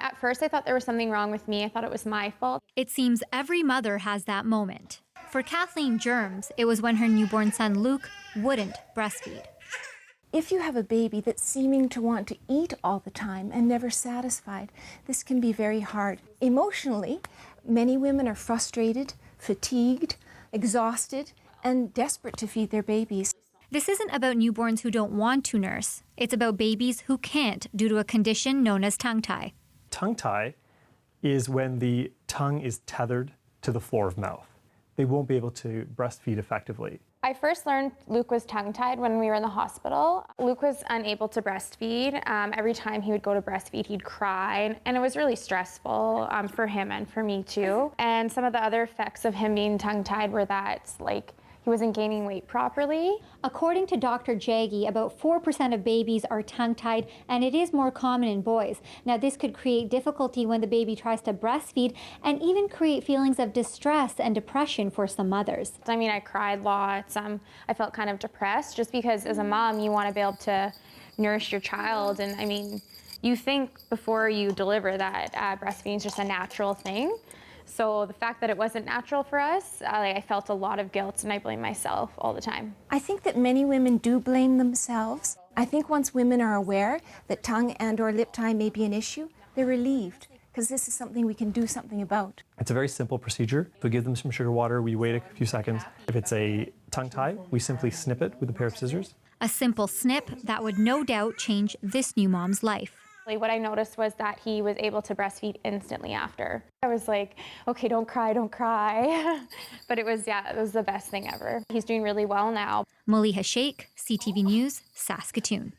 At first, I thought there was something wrong with me. I thought it was my fault. It seems every mother has that moment. For Kathleen Germs, it was when her newborn son Luke wouldn't breastfeed. If you have a baby that's seeming to want to eat all the time and never satisfied, this can be very hard. Emotionally, many women are frustrated, fatigued, exhausted, and desperate to feed their babies. This isn't about newborns who don't want to nurse. It's about babies who can't due to a condition known as tongue tie. Tongue tie is when the tongue is tethered to the floor of mouth. They won't be able to breastfeed effectively. I first learned Luke was tongue-tied when we were in the hospital. Luke was unable to breastfeed. Every time he would go to breastfeed, he'd cry, and it was really stressful for him and for me too. And some of the other effects of him being tongue-tied were that, like, he wasn't gaining weight properly. According to Dr. Jaggi, about 4% of babies are tongue-tied, and it is more common in boys. Now, this could create difficulty when the baby tries to breastfeed and even create feelings of distress and depression for some mothers. I mean, I cried lots. I felt kind of depressed just because as a mom, you want to be able to nourish your child. And I mean, you think before you deliver that breastfeeding is just a natural thing. So the fact that it wasn't natural for us, I felt a lot of guilt, and I blame myself all the time. I think that many women do blame themselves. I think once women are aware that tongue and/or lip tie may be an issue, they're relieved, because this is something we can do something about. It's a very simple procedure. We give them some sugar water, we wait a few seconds. If it's a tongue tie, we simply snip it with a pair of scissors. A simple snip that would no doubt change this new mom's life. What I noticed was that he was able to breastfeed instantly after. I was like, okay, don't cry, don't cry. But it was the best thing ever. He's doing really well now. Maliha Sheikh, CTV News, Saskatoon.